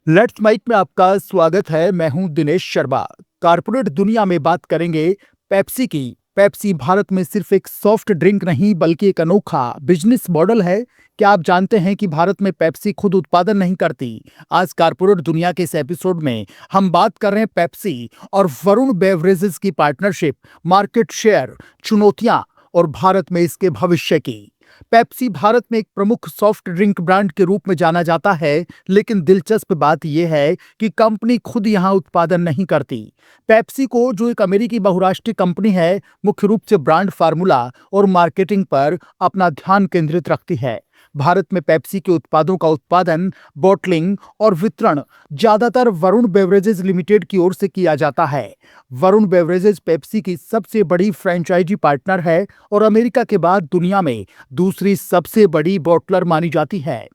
Let's mic में आपका स्वागत है। मैं हूं दिनेश शर्मा। कारपोरेट दुनिया में बात करेंगे पेप्सी की। पेप्सी भारत में सिर्फ एक सॉफ्ट ड्रिंक नहीं बल्कि एक अनोखा बिजनेस मॉडल है। क्या आप जानते हैं कि भारत में पेप्सी खुद उत्पादन नहीं करती? आज कारपोरेट दुनिया के इस एपिसोड में हम बात कर रहे हैं पेप्सी और वरुण बेवरेजेस की पार्टनरशिप, मार्केट शेयर, चुनौतियां और भारत में इसके भविष्य की। पेप्सी भारत में एक प्रमुख सॉफ्ट ड्रिंक ब्रांड के रूप में जाना जाता है, लेकिन दिलचस्प बात यह है कि कंपनी खुद यहां उत्पादन नहीं करती। पेप्सी को, जो एक अमेरिकी बहुराष्ट्रीय कंपनी है, मुख्य रूप से ब्रांड फार्मूला और मार्केटिंग पर अपना ध्यान केंद्रित रखती है। भारत में पेप्सी के उत्पादों का उत्पादन, बॉटलिंग और वितरण ज्यादातर वरुण बेवरेजेस लिमिटेड की ओर से किया जाता है। वरुण बेवरेजेस पेप्सी की सबसे बड़ी फ्रेंचाइजी पार्टनर है और अमेरिका के बाद दुनिया में दूसरी सबसे बड़ी बॉटलर मानी जाती है।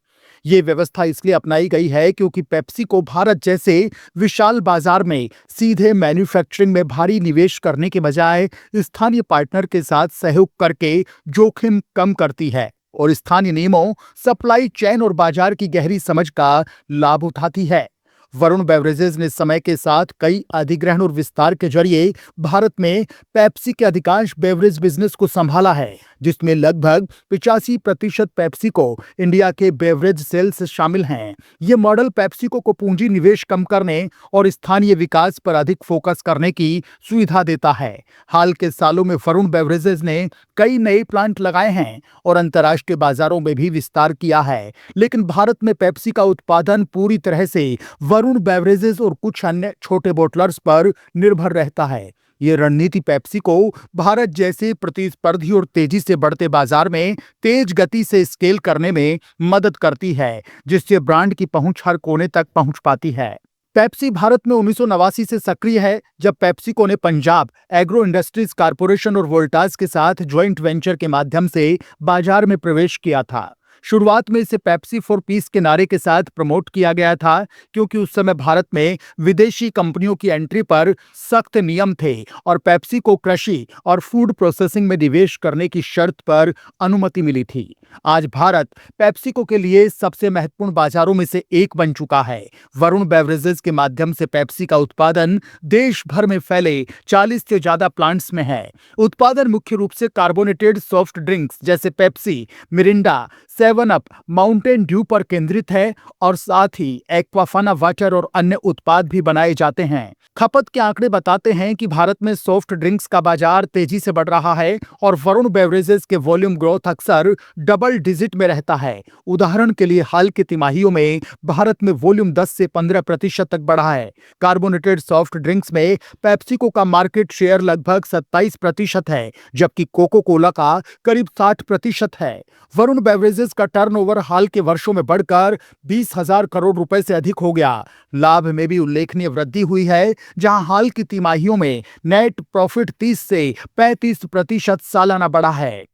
ये व्यवस्था इसलिए अपनाई गई है क्योंकि पेप्सी को भारत जैसे विशाल बाजार में सीधे मैन्युफैक्चरिंग में भारी निवेश करने के बजाय स्थानीय पार्टनर के साथ सहयोग करके जोखिम कम करती है और स्थानीय नियमों, सप्लाई चेन और बाजार की गहरी समझ का लाभ उठाती है। वरुण बेवरेजेस ने समय के साथ कई अधिग्रहण और विस्तार के जरिए भारत में पेप्सी के अधिकांश बेवरेज बिजनेस को संभाला है, जिसमें लगभग 85% पेप्सी को इंडिया के बेवरेज सेल्स शामिल हैं। ये मॉडल पेप्सी को पूंजी निवेश कम करने और स्थानीय विकास पर अधिक फोकस करने की सुविधा देता है। हाल के सालों में वरुण बेवरेजेस ने कई नए प्लांट लगाए हैं और अंतर्राष्ट्रीय बाजारों में भी विस्तार किया है, लेकिन भारत में पेप्सी का उत्पादन पूरी तरह से वरुण बेवरेजेस और कुछ अन्य छोटे बोटलर्स पर निर्भर रहता है। ये रणनीति पेप्सी को भारत जैसे प्रतिस्पर्धी और तेजी से बढ़ते बाजार में तेज गति से स्केल करने में मदद करती है, जिससे ब्रांड की पहुंच हर कोने तक पहुंच पाती है। पेप्सी भारत में 1989 से सक्रिय है, जब पेप्सिको ने पंजाब एग्रो इंडस्ट्रीज कारपोरेशन और वोल्टास के साथ ज्वाइंट वेंचर के माध्यम से बाजार में प्रवेश किया था। शुरुआत में इसे पेप्सी फॉर पीस के नारे के साथ प्रमोट किया गया था, क्योंकि उस समय भारत में विदेशी कंपनियों की एंट्री पर सख्त नियम थे और पेप्सी को कृषि और फूड प्रोसेसिंग में निवेश करने की शर्त पर अनुमति मिली थी। आज भारत पेप्सिको के लिए सबसे महत्वपूर्ण बाजारों में से एक बन चुका है। वरुण बेवरेजेस के माध्यम से पेप्सी का उत्पादन देश भर में फैले 40 से ज्यादा प्लांट्स में है। उत्पादन मुख्य रूप से कार्बोनेटेड सॉफ्ट ड्रिंक्स जैसे Pepsi, Mirinda, 7 up, Mountain due पर केंद्रित है और साथ ही एक्वाफाना वाटर और अन्य उत्पाद भी बनाए जाते हैं। खपत के आंकड़े बताते हैं कि भारत में सॉफ्ट ड्रिंक्स का बाजार तेजी से बढ़ रहा है और वरुण बेवरेजेस के वॉल्यूम ग्रोथ अक्सर डबल डिजिट में रहता है। उदाहरण के लिए हाल की तिमाहियों में भारत में वॉल्यूम 10 से 15% तक बढ़ा है। कार्बोनेटेड सॉफ्ट ड्रिंक्स में पेप्सिको का मार्केट शेयर लगभग 27% है, जबकि कोको कोला का करीब 60% है। वरुण बेवरेजेस का टर्नओवर हाल के वर्षों में बढ़कर 20,000 करोड़ रुपए से अधिक हो गया। लाभ में भी उल्लेखनीय वृद्धि हुई है, जहां हाल की तिमाहियों में नेट प्रॉफिट 30 से 35% सालाना बढ़ा है।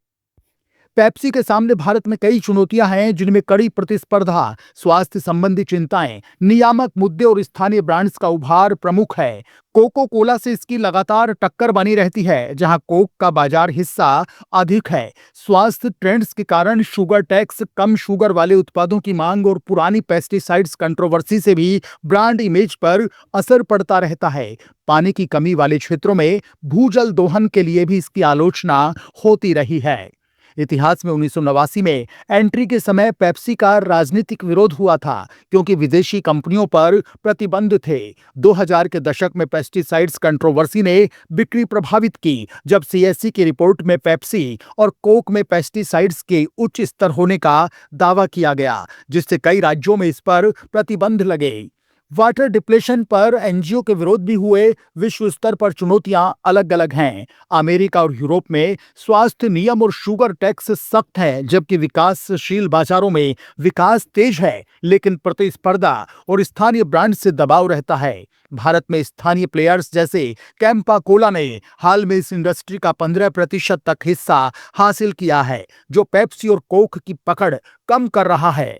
पेप्सी के सामने भारत में कई चुनौतियां हैं, जिनमें कड़ी प्रतिस्पर्धा, स्वास्थ्य संबंधी चिंताएं, नियामक मुद्दे और स्थानीय ब्रांड्स का उभार प्रमुख है। कोको कोला से इसकी लगातार टक्कर बनी रहती है, जहां कोक का बाजार हिस्सा अधिक है। स्वास्थ्य ट्रेंड्स के कारण शुगर टैक्स, कम शुगर वाले उत्पादों की मांग और पुरानी पेस्टिसाइड्स कंट्रोवर्सी से भी ब्रांड इमेज पर असर पड़ता रहता है। पानी की कमी वाले क्षेत्रों में भूजल दोहन के लिए भी इसकी आलोचना होती रही है। इतिहास में 1989 में एंट्री के समय पेप्सी का राजनीतिक विरोध हुआ था, क्योंकि विदेशी कंपनियों पर प्रतिबंध थे। 2000 के दशक में पेस्टिसाइड्स कंट्रोवर्सी ने बिक्री प्रभावित की, जब सीएससी की रिपोर्ट में पेप्सी और कोक में पेस्टिसाइड्स के उच्च स्तर होने का दावा किया गया, जिससे कई राज्यों में इस पर प्रतिबंध लगे। वाटर डिप्लेशन पर एनजीओ के विरोध भी हुए। विश्व स्तर पर चुनौतियां अलग अलग हैं। अमेरिका और यूरोप में स्वास्थ्य नियम और शुगर टैक्स सख्त है, जबकि विकासशील बाजारों में विकास तेज है, लेकिन प्रतिस्पर्धा और स्थानीय ब्रांड से दबाव रहता है। भारत में स्थानीय प्लेयर्स जैसे कैंपा कोला ने हाल में इस इंडस्ट्री का 15% तक हिस्सा हासिल किया है, जो पेप्सी और कोक की पकड़ कम कर रहा है।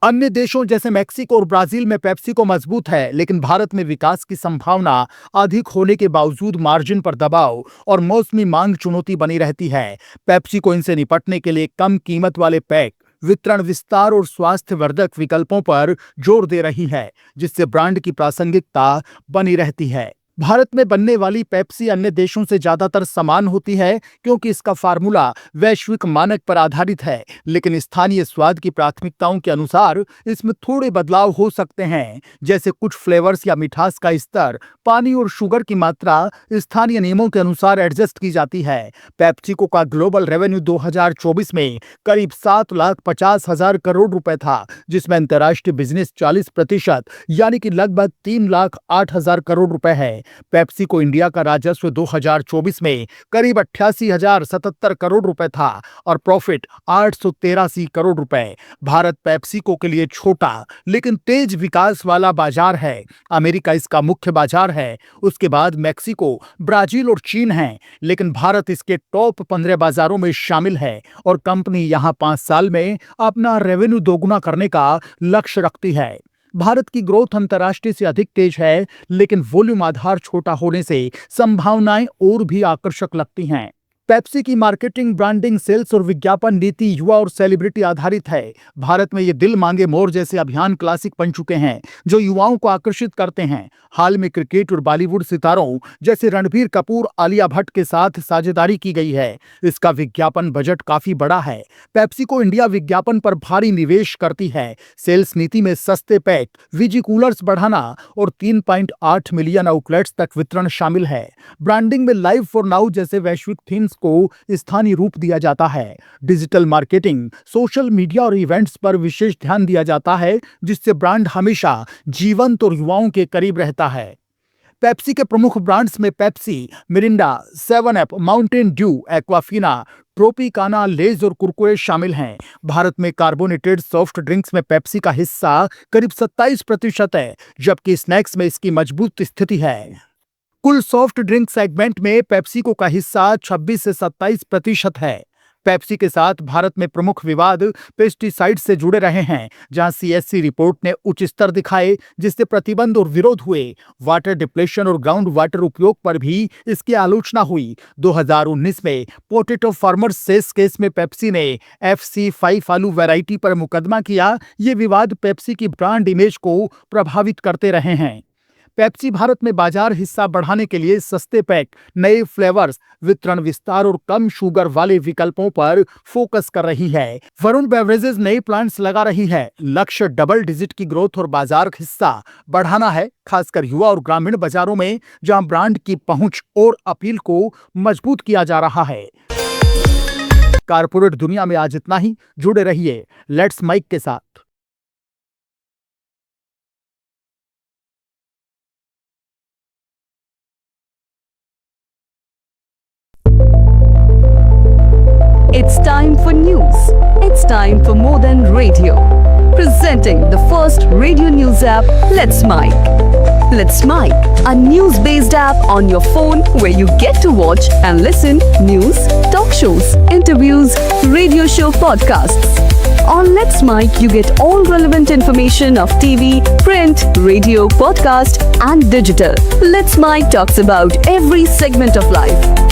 अन्य देशों जैसे मेक्सिको और ब्राजील में पेप्सिको मजबूत है, लेकिन भारत में विकास की संभावना अधिक होने के बावजूद मार्जिन पर दबाव और मौसमी मांग चुनौती बनी रहती है। पेप्सिको इनसे निपटने के लिए कम कीमत वाले पैक, वितरण विस्तार और स्वास्थ्यवर्धक विकल्पों पर जोर दे रही है, जिससे ब्रांड की प्रासंगिकता बनी रहती है। भारत में बनने वाली पेप्सी अन्य देशों से ज्यादातर समान होती है क्योंकि इसका फार्मूला वैश्विक मानक पर आधारित है, लेकिन स्थानीय स्वाद की प्राथमिकताओं के अनुसार इसमें थोड़े बदलाव हो सकते हैं, जैसे कुछ फ्लेवर्स या मिठास का स्तर, पानी और शुगर की मात्रा स्थानीय नियमों के अनुसार एडजस्ट की जाती है। पेप्सिको का ग्लोबल रेवेन्यू 2024 में करीब 7,50,000 करोड़ रुपए था, जिसमें अंतर्राष्ट्रीय बिजनेस 40% यानी कि लगभग 3,08,000 करोड़ रुपए है। पेप्सिको इंडिया का राजस्व 2024 में करीब 88,077 करोड़ रुपए था और प्रॉफिट 883 करोड़ रुपए। भारत पेप्सिको के लिए छोटा लेकिन तेज विकास वाला बाजार है। अमेरिका इसका मुख्य बाजार है, उसके बाद मैक्सिको, ब्राजील और चीन हैं, लेकिन भारत इसके टॉप 15 बाजारों में शामिल है और कंपनी यहां 5 साल में अपना रेवेन्यू दोगुना करने का लक्ष्य रखती है। भारत की ग्रोथ अंतर्राष्ट्रीय से अधिक तेज है, लेकिन वॉल्यूम आधार छोटा होने से संभावनाएं और भी आकर्षक लगती हैं। पेप्सी की मार्केटिंग, ब्रांडिंग, सेल्स और विज्ञापन नीति युवा और सेलिब्रिटी आधारित है। भारत में ये दिल मांगे मोर जैसे अभियान क्लासिक बन चुके हैं, जो युवाओं को आकर्षित करते हैं। हाल में क्रिकेट और बॉलीवुड सितारों जैसे रणबीर कपूर, आलिया भट्ट के साथ साझेदारी की गई है। इसका विज्ञापन बजट काफी बड़ा है। पेप्सिको इंडिया विज्ञापन पर भारी निवेश करती है। सेल्स नीति में सस्ते पैक, विजी कूलर्स बढ़ाना और 3.8 मिलियन आउटलेट्स तक वितरण शामिल है। ब्रांडिंग में लाइव फॉर नाउ जैसे वैश्विक थीम्स को स्थानीय रूप दिया जाता है। डिजिटल मार्केटिंग, सोशल मीडिया और इवेंट्स पर विशेष ध्यान दिया जाता है, जिससे ब्रांड हमेशा जीवंत और युवाओं के करीब रहता है। पेप्सी के प्रमुख ब्रांड्स में Pepsi, Mirinda, 7 up, Mountain Dew, Aquafina, Tropicana, Lay's और कुरकुरे शामिल हैं। भारत में कार्बोनेटेड सॉफ्ट ड्रिंक्स में पेप्सी का हिस्सा करीब 27% है, जबकि स्नैक्स में इसकी मजबूत स्थिति है। कुल सॉफ्ट ड्रिंक सेगमेंट में पेप्सिको का हिस्सा 26 से 27% है। पेप्सी के साथ भारत में प्रमुख विवाद पेस्टिसाइड से जुड़े रहे हैं, जहां सीएससी रिपोर्ट ने उच्च स्तर दिखाए, जिससे प्रतिबंध और विरोध हुए। वाटर डिप्लेशन और ग्राउंड वाटर उपयोग पर भी इसकी आलोचना हुई। 2019 में पोटैटो फार्मर्स सेस केस में पेप्सी ने FC5 आलू वैरायटी पर मुकदमा किया। ये विवाद पेप्सी की ब्रांड इमेज को प्रभावित करते रहे हैं। पेप्सी भारत में बाजार हिस्सा बढ़ाने के लिए सस्ते पैक, नए फ्लेवर्स, वितरण विस्तार और कम शुगर वाले विकल्पों पर फोकस कर रही है। वरुण बेवरेजेस नए प्लांट्स लगा रही है। लक्ष्य डबल डिजिट की ग्रोथ और बाजार हिस्सा बढ़ाना है, खासकर युवा और ग्रामीण बाजारों में, जहां ब्रांड की पहुंच और अपील को मजबूत किया जा रहा है। कारपोरेट दुनिया में आज इतना ही। जुड़े रहिए लेट्स माइक के साथ। It's time for news. It's time for more than radio. Presenting the first radio news app, Let's Mic. Let's Mic, a news-based app on your phone where you get to watch and listen news, talk shows, interviews, radio show podcasts. On Let's Mic, you get all relevant information of TV, print, radio, podcast, and digital. Let's Mic talks about every segment of life.